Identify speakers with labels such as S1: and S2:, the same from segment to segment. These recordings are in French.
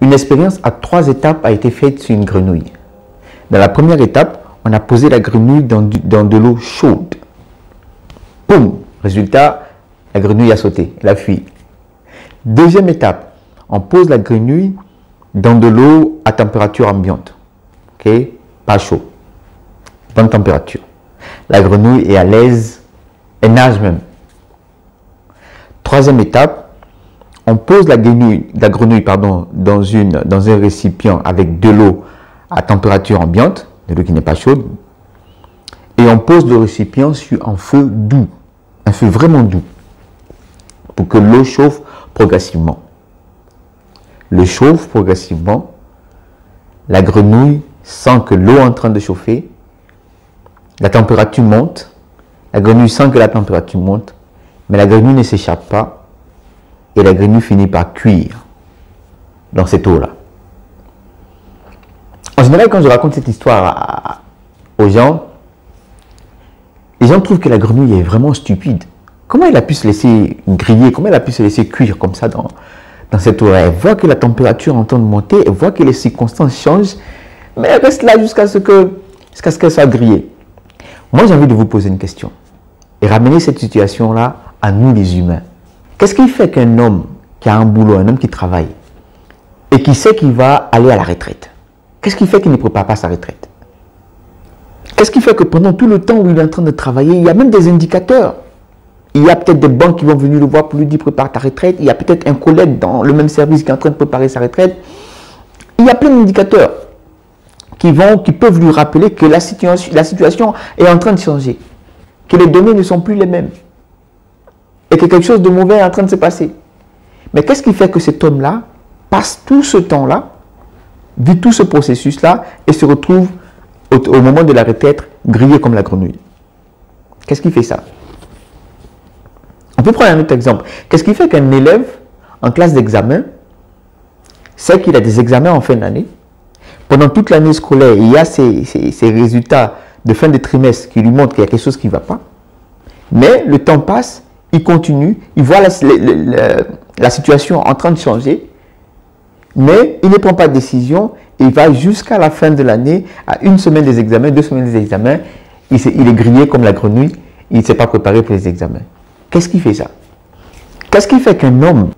S1: Une expérience à 3 étapes a été faite sur une grenouille. Dans la première étape, on a posé la grenouille dans de l'eau chaude. Boum! Résultat, la grenouille a sauté, elle a fui. Deuxième étape, on pose la grenouille dans de l'eau à température ambiante. Ok? Pas chaud. Bonne température. La grenouille est à l'aise, elle nage même. Troisième étape, on pose la grenouille dans un récipient avec de l'eau à température ambiante, de l'eau qui n'est pas chaude, et on pose le récipient sur un feu doux, un feu vraiment doux, pour que l'eau chauffe progressivement. L'eau chauffe progressivement, la grenouille sent que l'eau est en train de chauffer, la température monte, la grenouille sent que la température monte, mais la grenouille ne s'échappe pas et la grenouille finit par cuire dans cette eau-là. En général, quand je raconte cette histoire aux gens, les gens trouvent que la grenouille est vraiment stupide. Comment elle a pu se laisser griller, comment elle a pu se laisser cuire comme ça dans cette eau-là? Elle voit que la température est en train de monter, elle voit que les circonstances changent, mais elle reste là jusqu'à ce qu'elle soit grillée. Moi, j'ai envie de vous poser une question et ramener cette situation-là à nous les humains. Qu'est-ce qui fait qu'un homme qui a un boulot, un homme qui travaille et qui sait qu'il va aller à la retraite, qu'est-ce qui fait qu'il ne prépare pas sa retraite? Qu'est-ce qui fait que pendant tout le temps où il est en train de travailler, il y a même des indicateurs? Il y a peut-être des banques qui vont venir le voir pour lui dire prépare ta retraite. Il y a peut-être un collègue dans le même service qui est en train de préparer sa retraite. Il y a plein d'indicateurs qui peuvent lui rappeler que la situation est en train de changer, que les données ne sont plus les mêmes et que quelque chose de mauvais est en train de se passer. Mais qu'est-ce qui fait que cet homme-là passe tout ce temps-là, vit tout ce processus-là et se retrouve au moment de la retraite grillé comme la grenouille? Qu'est-ce qui fait ça? On peut prendre un autre exemple. Qu'est-ce qui fait qu'un élève en classe d'examen sait qu'il a des examens en fin d'année? Pendant toute l'année scolaire, il y a ces résultats de fin de trimestre qui lui montrent qu'il y a quelque chose qui ne va pas. Mais le temps passe, il continue, il voit la situation en train de changer, mais il ne prend pas de décision. Il va jusqu'à la fin de l'année, à 1 semaine des examens, 2 semaines des examens, il est grillé comme la grenouille, il ne s'est pas préparé pour les examens. Qu'est-ce qui fait ça? Qu'est-ce qui fait qu'un homme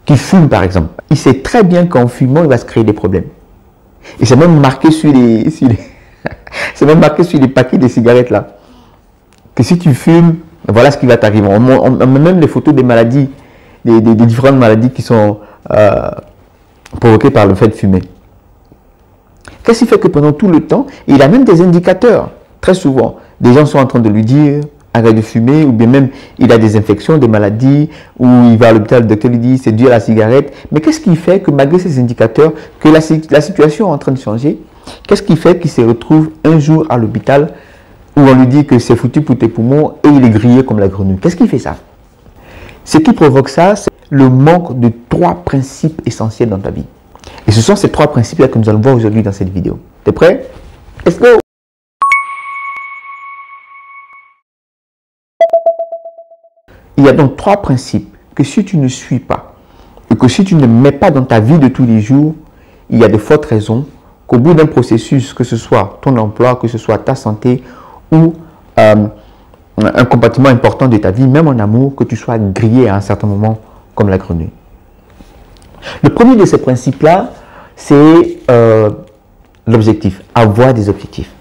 S1: qui fume, par exemple, il sait très bien qu'en fumant, il va se créer des problèmes. Et c'est même marqué sur c'est même marqué sur les paquets de cigarettes là. Que si tu fumes, voilà ce qui va t'arriver. On met même les photos des maladies, des différentes maladies qui sont provoquées par le fait de fumer. Qu'est-ce qui fait que pendant tout le temps, il a même des indicateurs. Très souvent, des gens sont en train de lui dire arrête de fumer, ou bien même il a des infections, des maladies, ou il va à l'hôpital, le docteur lui dit c'est dû à la cigarette. Mais qu'est-ce qui fait que malgré ces indicateurs, que la situation est en train de changer? Qu'est-ce qui fait qu'il se retrouve un jour à l'hôpital où on lui dit que c'est foutu pour tes poumons et il est grillé comme la grenouille? Qu'est-ce qui fait ça? Ce qui provoque ça, c'est le manque de 3 principes essentiels dans ta vie. Et ce sont ces 3 principes-là que nous allons voir aujourd'hui dans cette vidéo. T'es prêt? Let's go! Il y a donc 3 principes que si tu ne suis pas et que si tu ne mets pas dans ta vie de tous les jours, il y a de fortes raisons qu'au bout d'un processus, que ce soit ton emploi, que ce soit ta santé ou un compartiment important de ta vie, même en amour, que tu sois grillé à un certain moment comme la grenouille. Le premier de ces principes-là, c'est l'objectif, avoir des objectifs.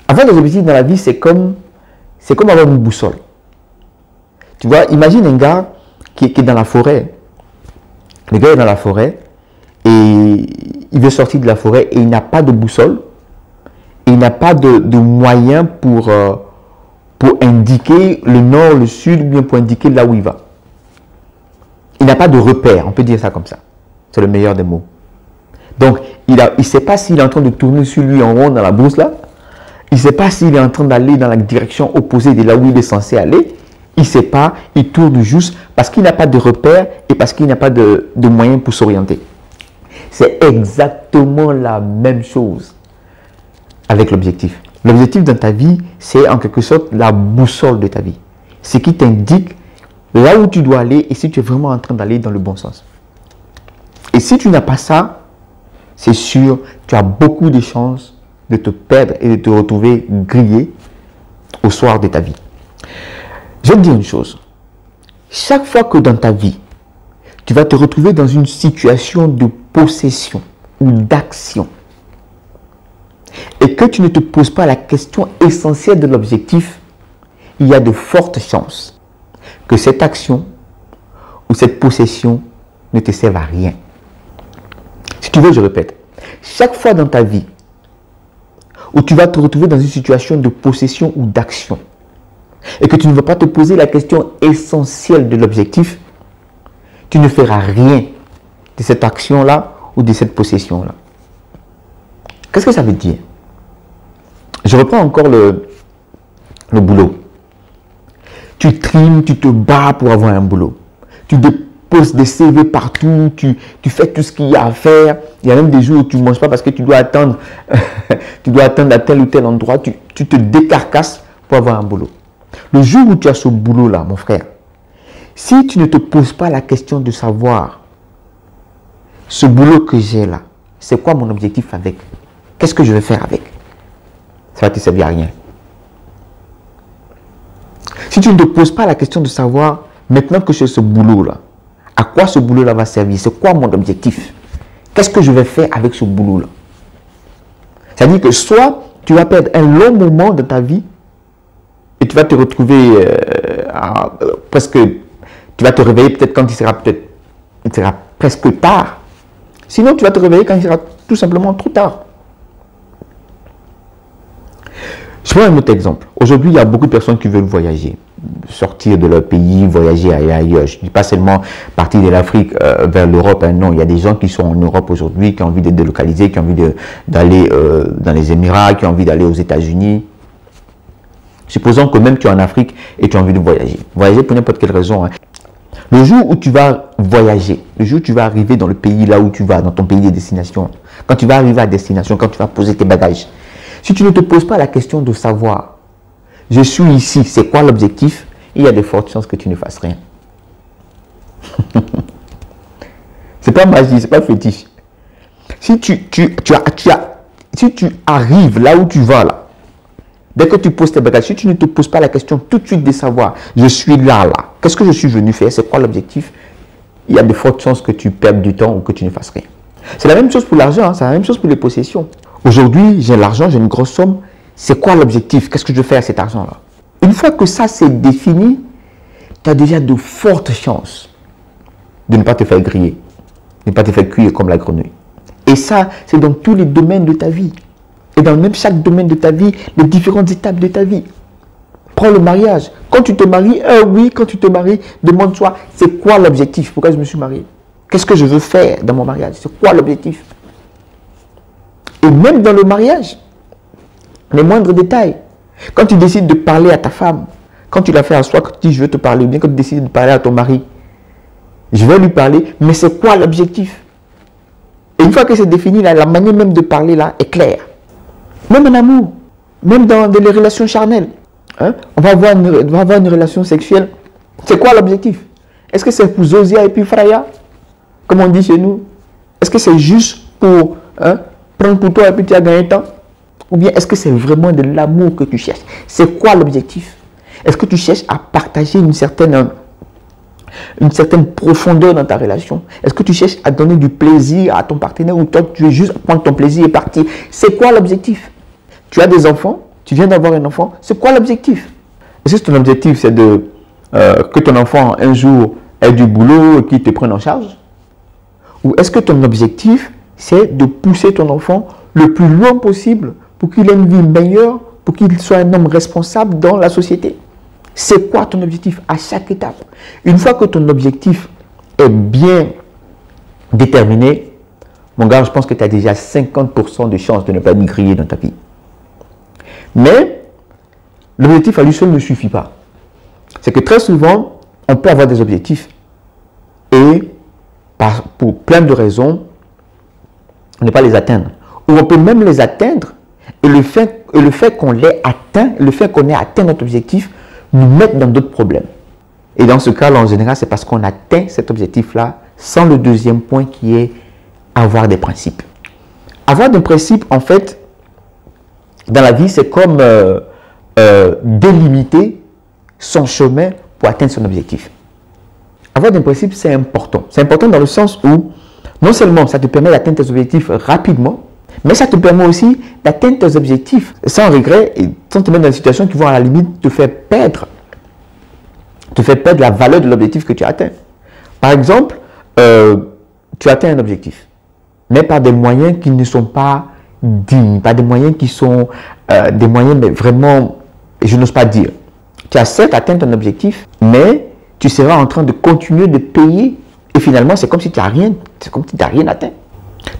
S1: Avoir des objectifs dans la vie, c'est comme avoir une boussole. Tu vois, imagine un gars qui est dans la forêt. Le gars est dans la forêt et il veut sortir de la forêt et il n'a pas de boussole. Et il n'a pas de moyen pour indiquer le nord, le sud, ou bien pour indiquer là où il va. Il n'a pas de repère, on peut dire ça comme ça. C'est le meilleur des mots. Donc, il ne sait pas s'il est en train de tourner sur lui en rond dans la brousse là. Il ne sait pas s'il est en train d'aller dans la direction opposée de là où il est censé aller. Il ne sait pas, il tourne juste parce qu'il n'a pas de repère et parce qu'il n'a pas de moyen pour s'orienter. C'est exactement la même chose avec l'objectif. L'objectif dans ta vie, c'est en quelque sorte la boussole de ta vie. Ce qui t'indique là où tu dois aller et si tu es vraiment en train d'aller dans le bon sens. Et si tu n'as pas ça, c'est sûr, tu as beaucoup de chances de te perdre et de te retrouver grillé au soir de ta vie. Je vais te dire une chose. Chaque fois que dans ta vie, tu vas te retrouver dans une situation de possession ou d'action et que tu ne te poses pas la question essentielle de l'objectif, il y a de fortes chances que cette action ou cette possession ne te serve à rien. Si tu veux, je répète, chaque fois dans ta vie où tu vas te retrouver dans une situation de possession ou d'action et que tu ne vas pas te poser la question essentielle de l'objectif, tu ne feras rien de cette action-là ou de cette possession-là. Qu'est-ce que ça veut dire? Je reprends encore le boulot. Tu trimes, tu te bats pour avoir un boulot. Tu déposes des CV partout, tu fais tout ce qu'il y a à faire. Il y a même des jours où tu ne manges pas parce que tu dois attendre, à tel ou tel endroit. Tu te décarcasses pour avoir un boulot. Le jour où tu as ce boulot-là, mon frère, si tu ne te poses pas la question de savoir ce boulot que j'ai là, c'est quoi mon objectif avec? Qu'est-ce que je vais faire avec? Ça va te servir à rien. Si tu ne te poses pas la question de savoir, maintenant que j'ai ce boulot-là, à quoi ce boulot-là va servir? C'est quoi mon objectif? Qu'est-ce que je vais faire avec ce boulot-là? C'est-à-dire que soit tu vas perdre un long moment de ta vie et tu vas te retrouver presque... Tu vas te réveiller peut-être quand il sera presque tard. Sinon, tu vas te réveiller quand il sera tout simplement trop tard. Je prends un autre exemple. Aujourd'hui, il y a beaucoup de personnes qui veulent voyager, sortir de leur pays, voyager ailleurs. Je ne dis pas seulement partir de l'Afrique vers l'Europe. Hein, non, il y a des gens qui sont en Europe aujourd'hui, qui ont envie de délocaliser, qui ont envie d'aller dans les Émirats, qui ont envie d'aller aux États-Unis. Supposons que même tu es en Afrique et tu as envie de voyager. Voyager pour n'importe quelle raison. Hein. Le jour où tu vas voyager, le jour où tu vas arriver dans le pays là où tu vas, dans ton pays de destination, quand tu vas arriver à destination, quand tu vas poser tes bagages, si tu ne te poses pas la question de savoir, je suis ici, c'est quoi l'objectif, il y a de fortes chances que tu ne fasses rien. C'est pas magie, c'est pas fétiche. Si tu arrives là où tu vas là, dès que tu poses tes bagages, si tu ne te poses pas la question tout de suite de savoir, je suis là, qu'est-ce que je suis venu faire, c'est quoi l'objectif, il y a de fortes chances que tu perdes du temps ou que tu ne fasses rien. C'est la même chose pour l'argent, hein, c'est la même chose pour les possessions. Aujourd'hui, j'ai l'argent, j'ai une grosse somme, c'est quoi l'objectif, qu'est-ce que je fais avec cet argent-là? Une fois que ça c'est défini, tu as déjà de fortes chances de ne pas te faire griller, de ne pas te faire cuire comme la grenouille. Et ça, c'est dans tous les domaines de ta vie. Et dans même chaque domaine de ta vie, les différentes étapes de ta vie. Prends le mariage. Quand tu te maries, quand tu te maries, demande-toi, c'est quoi l'objectif? Pourquoi je me suis marié? Qu'est-ce que je veux faire dans mon mariage? C'est quoi l'objectif? Et même dans le mariage, les moindres détails. Quand tu décides de parler à ta femme, quand tu l'as fait à soi, que tu dis je veux te parler, ou bien quand tu décides de parler à ton mari, je vais lui parler, mais c'est quoi l'objectif? Et une fois que c'est défini, là, la manière même de parler là est claire. Même en amour, même dans les relations charnelles. Hein? On va avoir une relation sexuelle. C'est quoi l'objectif? Est-ce que c'est pour Zosia et puis Fraya, comme on dit chez nous? Est-ce que c'est juste pour prendre pour toi et puis tu as gagné temps? Ou bien est-ce que c'est vraiment de l'amour que tu cherches? C'est quoi l'objectif? Est-ce que tu cherches à partager une certaine profondeur dans ta relation? Est-ce que tu cherches à donner du plaisir à ton partenaire ou toi tu veux juste prendre ton plaisir et partir? C'est quoi l'objectif? Tu as des enfants, tu viens d'avoir un enfant, c'est quoi l'objectif? Est-ce que ton objectif c'est que ton enfant un jour ait du boulot et qu'il te prenne en charge? Ou est-ce que ton objectif c'est de pousser ton enfant le plus loin possible pour qu'il ait une vie meilleure, pour qu'il soit un homme responsable dans la société? C'est quoi ton objectif à chaque étape? Une fois que ton objectif est bien déterminé, mon gars, je pense que tu as déjà 50% de chances de ne pas griller dans ta vie. Mais l'objectif à lui seul ne suffit pas. C'est que très souvent, on peut avoir des objectifs et pour plein de raisons, on ne peut pas les atteindre. Ou on peut même les atteindre et le fait qu'on l'ait atteint, le fait qu'on ait atteint notre objectif, nous mettre dans d'autres problèmes. Et dans ce cas-là, en général, c'est parce qu'on atteint cet objectif-là sans le deuxième point qui est avoir des principes. Avoir des principes, en fait, dans la vie, c'est comme délimiter son chemin pour atteindre son objectif. Avoir des principes, c'est important. C'est important dans le sens où, non seulement ça te permet d'atteindre tes objectifs rapidement, mais ça te permet aussi d'atteindre tes objectifs sans regret et sans te mettre dans une situation qui va à la limite te faire perdre la valeur de l'objectif que tu as atteint. Par exemple, tu atteins un objectif, mais par des moyens qui ne sont pas dignes, par des moyens qui sont des moyens mais vraiment, je n'ose pas dire. Tu as certes atteint ton objectif, mais tu seras en train de continuer de payer et finalement c'est comme si tu n'as rien, atteint.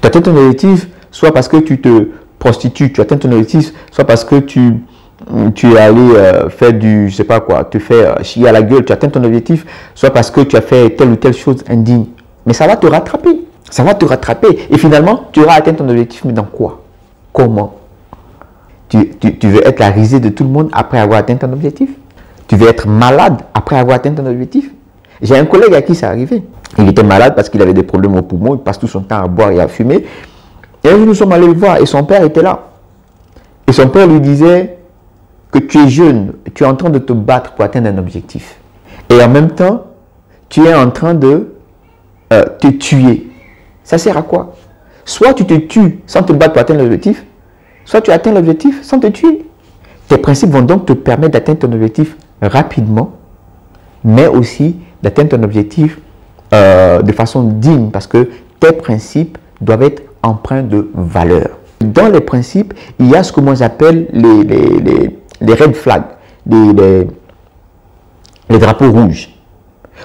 S1: Tu atteins ton objectif soit parce que tu te prostitues, tu atteins ton objectif, soit parce que tu es allé faire du, je sais pas quoi, te faire chier à la gueule, tu atteins ton objectif, soit parce que tu as fait telle ou telle chose indigne. Mais ça va te rattraper. Ça va te rattraper. Et finalement, tu auras atteint ton objectif, mais dans quoi? Comment? Tu veux être la risée de tout le monde après avoir atteint ton objectif? Tu veux être malade après avoir atteint ton objectif? J'ai un collègue à qui ça arrivait. Il était malade parce qu'il avait des problèmes au poumon, il passe tout son temps à boire et à fumer. Et un jour, nous sommes allés le voir et son père était là. Et son père lui disait que tu es jeune, tu es en train de te battre pour atteindre un objectif. Et en même temps, tu es en train de te tuer. Ça sert à quoi? Soit tu te tues sans te battre pour atteindre l'objectif, soit tu atteins l'objectif sans te tuer. Tes principes vont donc te permettre d'atteindre ton objectif rapidement, mais aussi d'atteindre ton objectif de façon digne, parce que tes principes doivent être empreints de valeur. Dans les principes, il y a ce que moi j'appelle les red flags, les drapeaux rouges.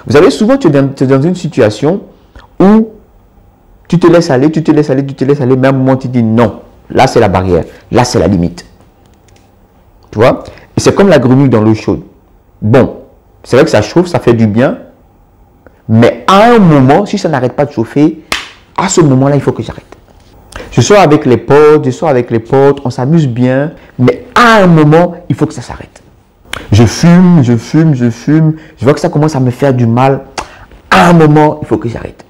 S1: Vous savez, souvent tu es dans une situation où tu te laisses aller, tu te laisses aller, tu te laisses aller, mais à un moment tu dis non, là c'est la barrière, là c'est la limite. Tu vois? Et c'est comme la grenouille dans l'eau chaude. Bon, c'est vrai que ça chauffe, ça fait du bien, mais à un moment, si ça n'arrête pas de chauffer, à ce moment-là, il faut que j'arrête. Je sors avec les potes, on s'amuse bien, mais à un moment, il faut que ça s'arrête. Je fume, je vois que ça commence à me faire du mal. À un moment, il faut que j'arrête.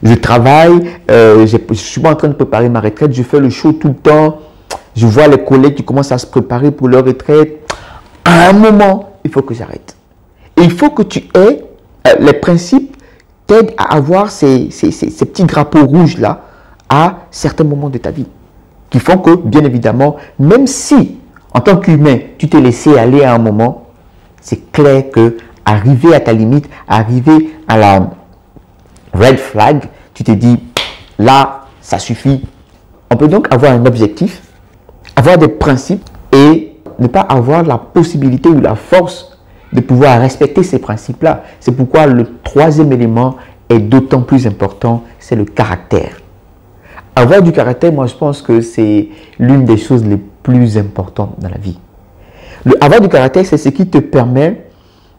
S1: Je travaille, je suis pas en train de préparer ma retraite, je fais le show tout le temps. Je vois les collègues qui commencent à se préparer pour leur retraite. À un moment, il faut que j'arrête. Et il faut que tu aies les principes t'aident à avoir ces petits drapeaux rouges-là à certains moments de ta vie. Qui font que, bien évidemment, même si, en tant qu'humain, tu t'es laissé aller à un moment, c'est clair que arriver à ta limite, arriver à la red flag, tu te dis, là, ça suffit. On peut donc avoir un objectif, avoir des principes et ne pas avoir la possibilité ou la force de pouvoir respecter ces principes-là. C'est pourquoi le troisième élément est d'autant plus important, c'est le caractère. Avoir du caractère, moi je pense que c'est l'une des choses les plus importantes dans la vie. Avoir du caractère, c'est ce qui te permet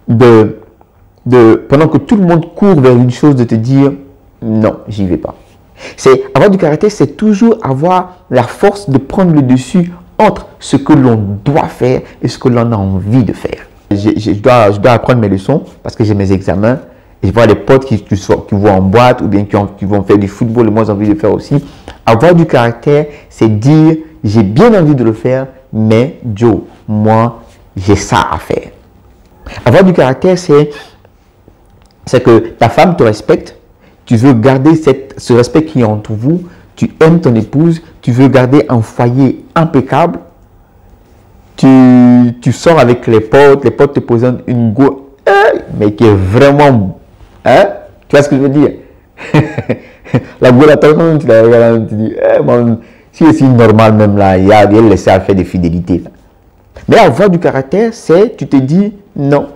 S1: pendant que tout le monde court vers une chose, de te dire non, j'y vais pas. Avoir du caractère, c'est toujours avoir la force de prendre le dessus entre ce que l'on doit faire et ce que l'on a envie de faire. Je dois apprendre mes leçons parce que j'ai mes examens. Et je vois des potes qui vont en boîte ou bien qui vont faire du football et moi j'ai envie de faire aussi. Avoir du caractère, c'est dire j'ai bien envie de le faire, mais Joe, moi, j'ai ça à faire. Avoir du caractère, c'est que ta femme te respecte, tu veux garder ce respect qui est entre vous, tu aimes ton épouse, tu veux garder un foyer impeccable, tu sors avec les potes te présentent une go, mais qui est vraiment, hein? Tu vois ce que je veux dire? La go, la personne, tu la regardes, tu dis, si c'est normal même là, il y a laissé à faire des fidélités. Là. Mais avoir du caractère, c'est, tu te dis, non.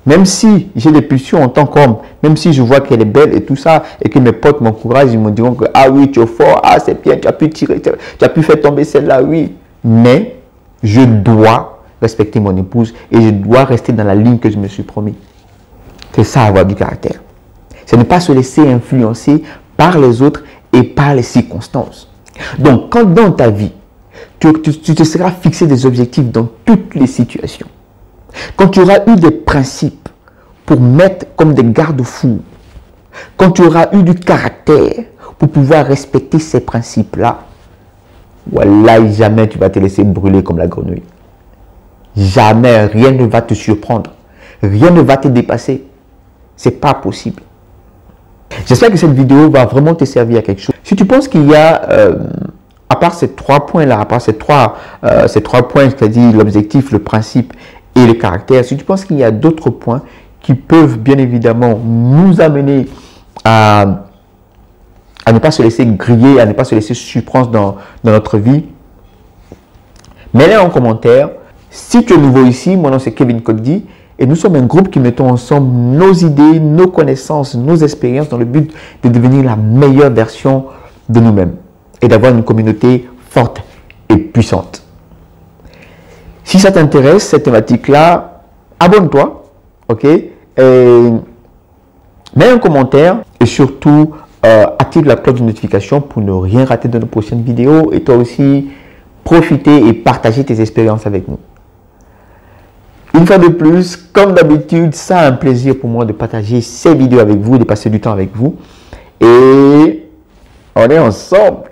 S1: Même si j'ai des pulsions en tant qu'homme, même si je vois qu'elle est belle et tout ça, et que mes potes m'encouragent, ils me diront que, ah oui, tu es fort, ah c'est bien, tu as pu tirer, tu as pu faire tomber celle-là, oui. Mais, je dois respecter mon épouse et je dois rester dans la ligne que je me suis promis. C'est ça, avoir du caractère. C'est ne pas se laisser influencer par les autres et par les circonstances. Donc, quand dans ta vie, tu te seras fixé des objectifs dans toutes les situations, quand tu auras eu des principes pour mettre comme des garde-fous quand tu auras eu du caractère pour pouvoir respecter ces principes-là, voilà, jamais tu vas te laisser brûler comme la grenouille. Jamais, rien ne va te surprendre. Rien ne va te dépasser. C'est pas possible. J'espère que cette vidéo va vraiment te servir à quelque chose. Si tu penses qu'il y a, à part ces 3 points-là, à part ces trois points, c'est-à-dire l'objectif, le principe et le caractère, si tu penses qu'il y a d'autres points qui peuvent bien évidemment nous amener à ne pas se laisser griller, à ne pas se laisser surprendre dans notre vie, mets-les en commentaire. Si tu es nouveau ici, mon nom c'est Kevin Kodji et nous sommes un groupe qui mettons ensemble nos idées, nos connaissances, nos expériences dans le but de devenir la meilleure version de nous-mêmes et d'avoir une communauté forte et puissante. Si ça t'intéresse, cette thématique-là, abonne-toi, ok? Et mets un commentaire et surtout active la cloche de notification pour ne rien rater de nos prochaines vidéos et toi aussi profiter et partager tes expériences avec nous. Une fois de plus, comme d'habitude, c'est un plaisir pour moi de partager ces vidéos avec vous, de passer du temps avec vous. Et on est ensemble.